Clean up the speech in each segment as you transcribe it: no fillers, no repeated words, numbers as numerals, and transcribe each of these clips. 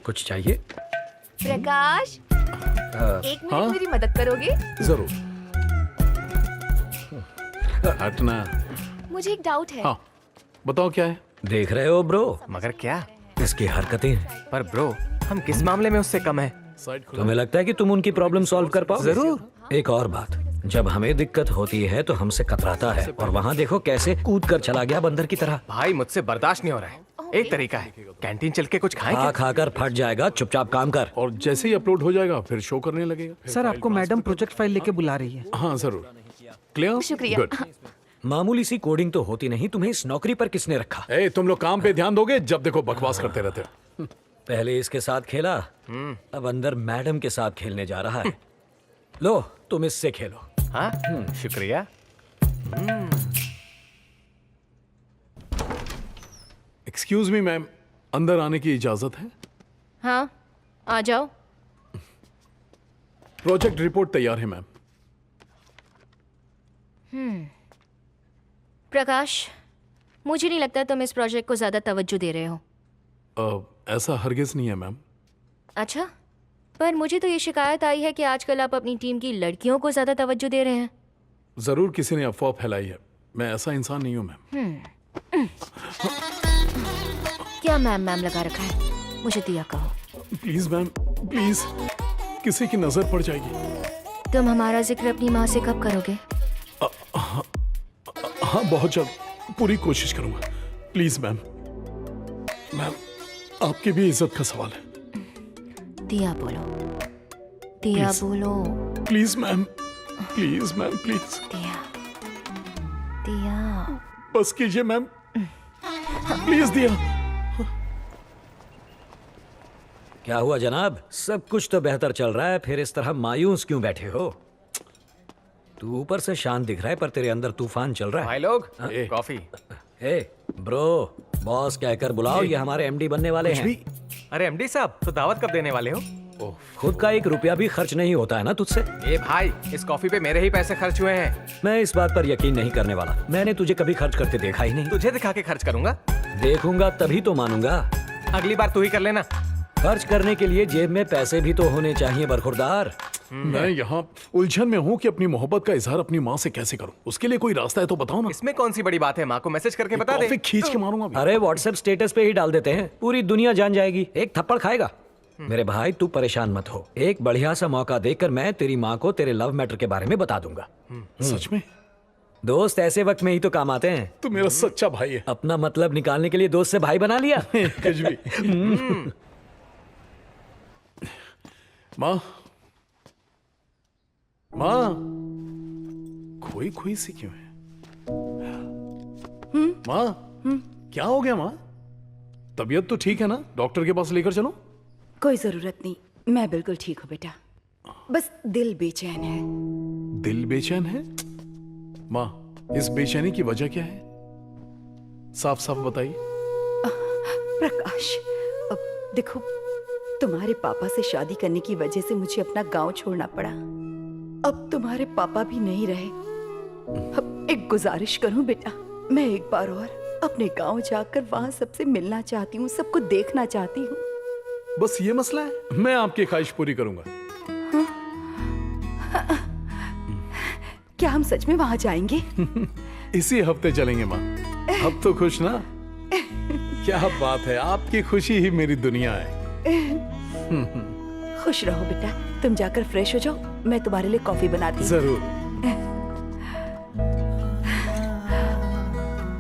कुछ चाहिए? प्रकाश, एक मिनट हाँ? मेरी मदद करोगे? जरूर। हटना। मुझे एक डाउट है। हाँ, बताओ क्या है? देख रहे हो ब्रो, मगर क्या? इसकी हरकतें। पर ब्रो, हम किस मामले में उससे कम है? साइड खुला। तुम्हें लगता है कि तुम उनकी प्रॉब्लम सॉल्व कर पाओ? जरूर। एक और बात, जब हमें दिक्कत होती है तो हमसे कतराता है, और वहाँ देखो कैसे कूद कर चला गया बंदर की तरह। भाई मुझसे बर्दाश्त नहीं हो रहा है। एक तरीका है, कैंटीन चल के कुछ खाएं खा क्या? खाकर फट जाएगा, चुपचाप काम कर। और जैसे ही अपलोड हो जाएगा फिर शो करने लगेगा। फिर सर फाइल आपको मैडम प्रोजेक्ट फाइल लेके बुला रही है। हाँ जरूर। क्लियर? शुक्रिया। गुड। मामूली सी कोडिंग तो होती नहीं, तुम्हें इस नौकरी पर किसने रखा? ए, तुम लोग काम पे ध्यान दोगे? जब देखो बकवास करते रहते हो। पहले इसके साथ खेला, अब अंदर मैडम के साथ खेलने जा रहा है। लो तुम इससे खेलो। हाँ, शुक्रिया। एक्सक्यूज मी मैम, अंदर आने की इजाजत है? हाँ, आ जाओ। प्रोजेक्ट रिपोर्ट तैयार है मैम। प्रकाश, मुझे नहीं लगता तुम इस प्रोजेक्ट को ज्यादा तवज्जो दे रहे हो। ऐसा हरगिज नहीं है मैम। अच्छा, पर मुझे तो ये शिकायत आई है कि आजकल आप अपनी टीम की लड़कियों को ज्यादा तवज्जो दे रहे हैं। जरूर किसी ने अफवाह फैलाई है। मैं ऐसा इंसान नहीं हूँ मैम। क्या मैम मैम लगा रखा है? मुझे दिया कहो। प्लीज मैम, प्लीज, किसी की नजर पड़ जाएगी। तुम हमारा जिक्र अपनी माँ से कब करोगे? हाँ बहुत जल्द, पूरी कोशिश करूंगा। Please ma'am. मैम, आपकी भी इज्जत का सवाल है। दिया बोलो, दिया Please. बोलो। Please ma'am, please ma'am, please दिया, दिया। बस कीजिए मैम, प्लीज दिया। क्या हुआ जनाब? सब कुछ तो बेहतर चल रहा है, फिर इस तरह मायूस क्यों बैठे हो? तू ऊपर से शांत दिख रहा है पर तेरे अंदर तूफान चल रहा है। भाई लोग, ए। कॉफी। ए ब्रो, बॉस कहकर बुलाओ, ये हमारे एमडी बनने वाले हैं। अरे एमडी साहब, तो दावत कब देने वाले हो? खुद का एक रुपया भी खर्च नहीं होता है ना तुझसे। ए भाई, इस कॉफी पे मेरे ही पैसे खर्च हुए हैं। मैं इस बात पर यकीन नहीं करने वाला, मैंने तुझे कभी खर्च करते देखा ही नहीं। तुझे दिखा के खर्च करूंगा। देखूंगा तभी तो मानूंगा। अगली बार तू ही कर लेना। खर्च करने के लिए जेब में पैसे भी तो होने चाहिए बरखुरदार। मैं यहाँ उलझन में हूँ कि अपनी मोहब्बत का इजहार अपनी माँ से कैसे करूँ। उसके लिए कोई रास्ता है तो बताओ ना। इसमें कौन सी बड़ी बात है? माँ को मैसेज करके बता दे। कॉफी खींच के मारूंगा अभी। अरे व्हाट्सएप स्टेटस पे ही डाल देते हैं, पूरी दुनिया जान जाएगी, एक थप्पड़ खाएगा। मेरे भाई तू परेशान मत हो, एक बढ़िया सा मौका देकर मैं तेरी माँ को तेरे लव मैटर के बारे में बता दूंगा। सच में? दोस्त ऐसे वक्त में ही तो काम आते हैं। तू मेरा सच्चा भाई है। अपना मतलब निकालने के लिए दोस्त से भाई बना लिया। कुछ भी। माँ, माँ, खोई खोई सी क्यों है? माँ, क्या हो गया माँ? तबीयत तो ठीक है ना? डॉक्टर के पास लेकर चलो। कोई जरूरत नहीं, मैं बिल्कुल ठीक हूँ बेटा। बस दिल बेचैन है। दिल बेचैन है? माँ, इस बेचैनी की वजह क्या है? साफ साफ बताइए। प्रकाश, अब देखो, तुम्हारे पापा से शादी करने की वजह से मुझे अपना गांव छोड़ना पड़ा। अब तुम्हारे पापा भी नहीं रहे। अब एक गुजारिश करूं बेटा, मैं एक बार और अपने गांव जाकर वहां सबसे मिलना चाहती हूँ, सबको देखना चाहती हूँ। बस ये मसला है? मैं आपकी ख्वाहिश पूरी करूंगा। क्या हम सच में वहां जाएंगे? इसी हफ्ते चलेंगे माँ। अब तो खुश ना? क्या बात है, आपकी खुशी ही मेरी दुनिया है। खुश रहो बेटा, तुम जाकर फ्रेश हो जाओ, मैं तुम्हारे लिए कॉफी बनाती हूँ। जरूर।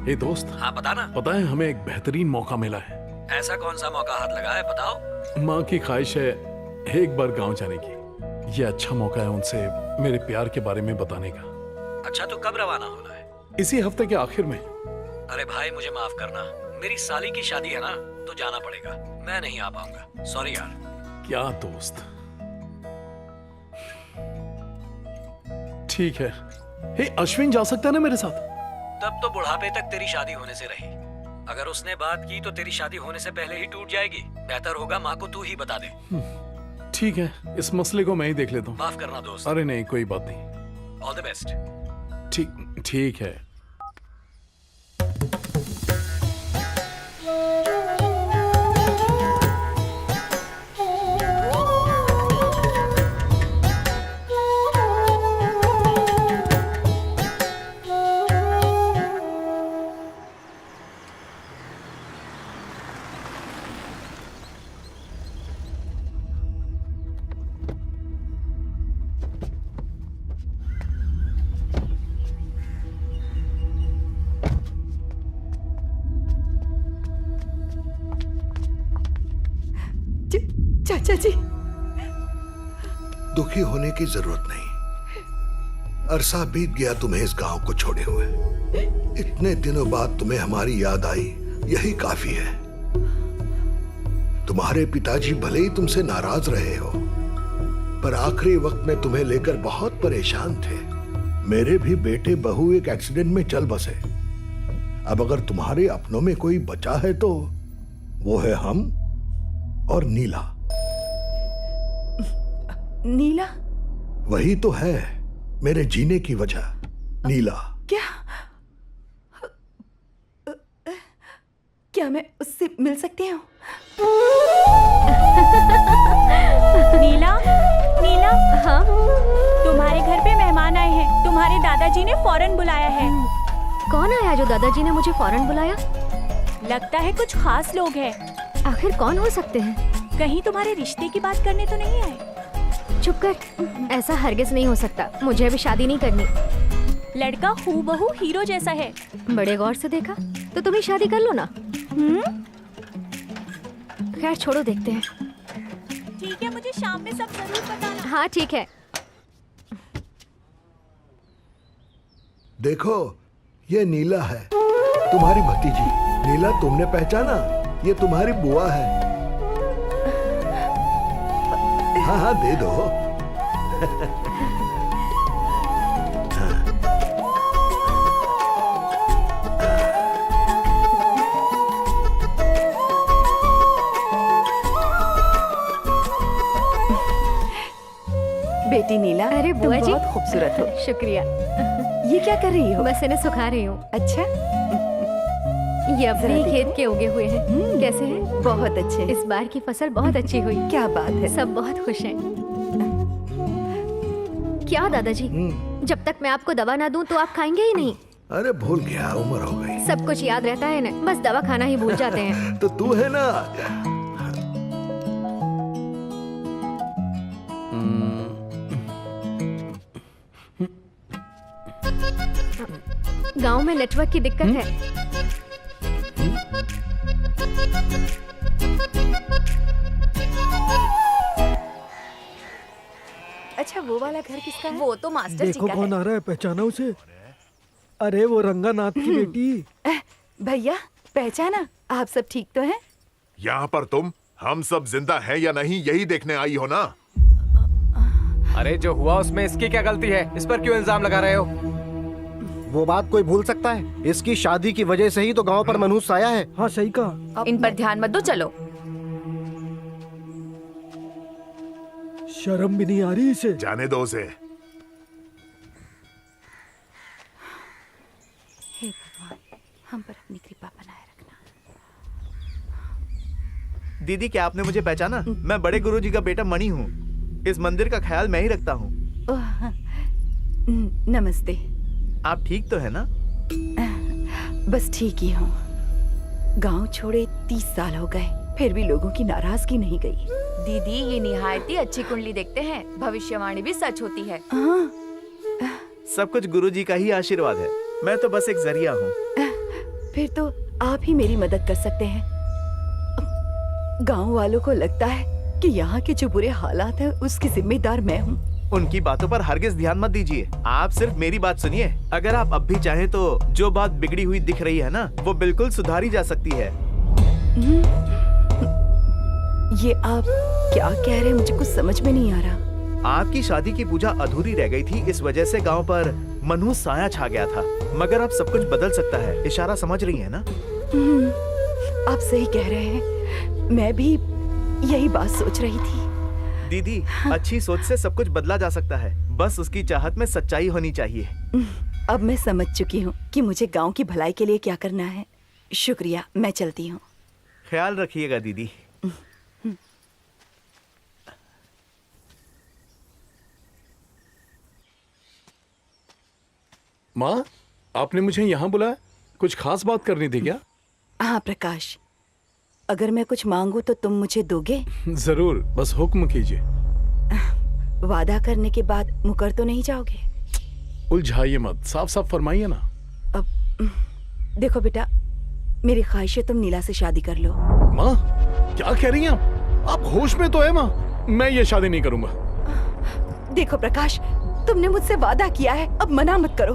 ये दोस्त, हाँ बताना। पता है हमें एक बेहतरीन मौका मिला है। ऐसा कौन सा मौका हाथ लगा है, बताओ। माँ की ख्वाहिश है एक बार गांव जाने की। ये अच्छा मौका है उनसे मेरे प्यार के बारे में बताने का। अच्छा तो कब रवाना होना है? इसी हफ्ते के आखिर में। अरे भाई मुझे माफ करना, मेरी साली की शादी है ना, तो जाना पड़ेगा, मैं नहीं आ पाऊंगा, सॉरी यार। क्या दोस्त, ठीक है। हे अश्विन जा सकता है ना मेरे साथ? तब तो बुढ़ापे तक तेरी शादी होने से रही। अगर उसने बात की तो तेरी शादी होने से पहले ही टूट जाएगी। बेहतर होगा माँ को तू ही बता दे। ठीक है, इस मसले को मैं ही देख लेता हूँ। माफ करना दोस्त। अरे नहीं, कोई बात नहीं। All the best. ठीक है। चाचा जी। दुखी होने की जरूरत नहीं। अरसा बीत गया तुम्हें इस गांव को छोड़े हुए। इतने दिनों बाद तुम्हें हमारी याद आई, यही काफी है। तुम्हारे पिताजी भले ही तुमसे नाराज रहे हो, पर आखिरी वक्त में तुम्हें लेकर बहुत परेशान थे। मेरे भी बेटे बहू एक एक्सीडेंट में चल बसे। अब अगर तुम्हारे अपनों में कोई बचा है तो वो है हम और नीला। नीला? वही तो है मेरे जीने की वजह, नीला। क्या मैं उससे मिल सकती हूँ? नीला, नीला, हाँ तुम्हारे घर पे मेहमान आए हैं। तुम्हारे दादाजी ने फौरन बुलाया है। कौन आया जो दादाजी ने मुझे फौरन बुलाया? लगता है कुछ खास लोग हैं। आखिर कौन हो सकते हैं? कहीं तुम्हारे रिश्ते की बात करने तो नहीं आए? चुप कर, ऐसा हरगिज नहीं हो सकता। मुझे अभी शादी नहीं करनी। लड़का हूबहू हीरो जैसा है। बड़े गौर से देखा तो तुम ही शादी कर लो ना। खैर छोड़ो, देखते हैं। ठीक है, मुझे शाम में सब जरूर बताना। हाँ ठीक है। देखो, ये नीला है, तुम्हारी भतीजी। नीला, तुमने पहचाना? ये तुम्हारी बुआ है। हाँ हाँ, दे दो। बेटी नीला, अरे तुम बुआ जी, बहुत खूबसूरत हो। शुक्रिया। ये क्या कर रही हो? बस इन्हें सुखा रही हूँ। अच्छा, ये अपने जरा ही देखो। खेत के उगे हुए हैं। कैसे हैं? बहुत अच्छे। इस बार की फसल बहुत अच्छी हुई। क्या बात है। सब बहुत खुश हैं। क्या दादाजी, जब तक मैं आपको दवा ना दूं तो आप खाएंगे ही नहीं? अरे भूल गया, उम्र हो गई। सब कुछ याद रहता है ना, बस दवा खाना ही भूल जाते हैं। तो तू है ना। गांव में नेटवर्क की दिक्कत है। अच्छा, वो वाला घर किसका है? वो तो मास्टर जी देखो का कौन है। आ रहा है, पहचाना उसे? अरे वो रंगानाथ की बेटी। भैया, पहचाना? आप सब ठीक तो हैं? यहाँ पर तुम हम सब जिंदा हैं या नहीं यही देखने आई हो ना? अरे जो हुआ उसमें इसकी क्या गलती है? इस पर क्यों इल्जाम लगा रहे हो? वो बात कोई भूल सकता है? इसकी शादी की वजह से ही तो गांव पर मनहूस आया है। हाँ सही कहा। इन पर ध्यान मत दो, चलो। शर्म भी नहीं आ रही इसे। जाने दो उसे। हे भगवान, हम पर अपनी कृपा बनाए रखना। दीदी, क्या आपने मुझे पहचाना? मैं बड़े गुरुजी का बेटा मणि हूँ। इस मंदिर का ख्याल मैं ही रखता हूँ। ओह, नमस्ते। आप ठीक तो है ना? बस ठीक ही हूँ। गांव छोड़े 30 साल हो गए, फिर भी लोगों की नाराजगी नहीं गई। दीदी, ये निहायत ही अच्छी कुंडली देखते हैं। भविष्यवाणी भी सच होती है। हाँ, सब कुछ गुरुजी का ही आशीर्वाद है। मैं तो बस एक जरिया हूँ। फिर तो आप ही मेरी मदद कर सकते हैं। गांव वालों को लगता है कि यहाँ के जो बुरे हालात हैं उसकी जिम्मेदार मैं हूँ। उनकी बातों पर हरगिज ध्यान मत दीजिए। आप सिर्फ मेरी बात सुनिए। अगर आप अब भी चाहें तो जो बात बिगड़ी हुई दिख रही है ना, वो बिल्कुल सुधारी जा सकती है। ये आप क्या कह रहे हैं? मुझे कुछ समझ में नहीं आ रहा। आपकी शादी की पूजा अधूरी रह गई थी, इस वजह से गांव पर मनहूस साया छा गया था। मगर अब सब कुछ बदल सकता है। इशारा समझ रही है ना? आप सही कह रहे हैं। मैं भी यही बात सोच रही थी। दीदी, अच्छी सोच से सब कुछ बदला जा सकता है। बस उसकी चाहत में सच्चाई होनी चाहिए। अब मैं समझ चुकी हूँ कि मुझे गांव की भलाई के लिए क्या करना है। शुक्रिया, मैं चलती हूँ। ख्याल रखिएगा दीदी। माँ, आपने मुझे यहाँ बुलाया? कुछ खास बात करनी थी क्या? हाँ प्रकाश, अगर मैं कुछ मांगू तो तुम मुझे दोगे? जरूर, बस हुक्म कीजिए। वादा करने के बाद मुकर तो नहीं जाओगे? उलझाइए मत, साफ साफ फरमाइए ना। अब देखो बेटा, मेरी ख्वाहिश है तुम नीला से शादी कर लो। माँ, क्या कह रही हैं आप? आप होश में तो है माँ? मैं ये शादी नहीं करूंगा। देखो प्रकाश, तुमने मुझसे वादा किया है, अब मना मत करो।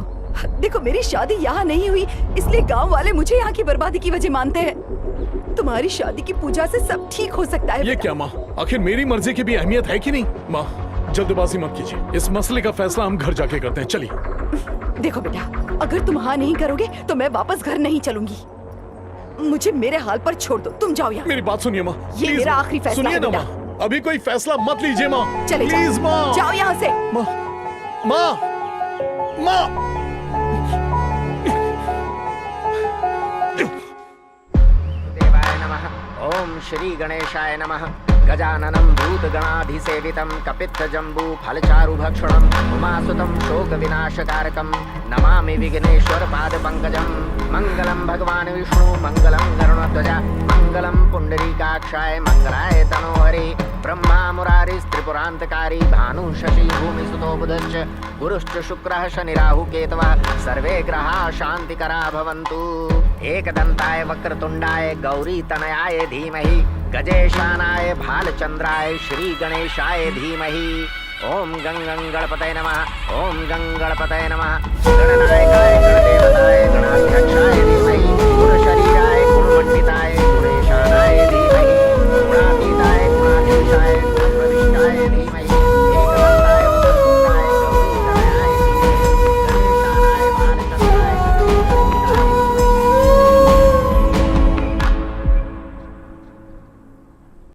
देखो मेरी शादी यहाँ नहीं हुई, इसलिए गांव वाले मुझे यहाँ की बर्बादी की वजह मानते हैं। तुम्हारी शादी की पूजा से सब ठीक हो सकता है। ये बेटा। क्या माँ, आखिर मेरी मर्जी की भी अहमियत है कि नहीं? माँ जल्दबाजी मत कीजिए, इस मसले का फैसला हम घर जाके करते हैं। चलिए। देखो बेटा, अगर तुम हाँ नहीं करोगे तो मैं वापस घर नहीं चलूंगी। मुझे मेरे हाल पर छोड़ दो, तुम जाओ यहाँ। मेरी बात सुनिए माँ, ये प्लीज मेरा माँ। आखिरी फैसला सुनिए है ना बेटा। माँ, अभी कोई फैसला मत लीजिए माँ, चले प्लीज जाओ, माँ। जाओ यहाँ से। माँ, माँ, माँ। देवाय नमः। ओम श्री गणेशाय नमः। गजाननं भूतगणाधिसेवितं कपित्थजम्बू फलचारुभक्षणम् उमासुतं शोकविनाशकारकं नमामि विघ्नेश्वर पादपङ्कजं। मङ्गलं भगवान् विष्णु मङ्गलं गरुडध्वज मङ्गलं पुण्डरीकाक्षाय मङ्गलाय तनोहरि। ब्रह्मा मुरारिस्त्रिपुरान्तकारी भानु शशि भूमिसुतो बुधश्च गुरुश्च शुक्रः शनिराहु केतवः सर्वे ग्रहाः शान्तिकरा भवन्तु। एकदन्ताय वक्रतुण्डाय गौरीतनयाय धीमहि गजेशानाय भालचंद्राय श्री गणेशाय धीमहि। ओम गंगं गणपतये नमः। ओम गंगणपतये नमः। गणनायकाय गणदेवताय गणाध्यक्षाय धीमहि।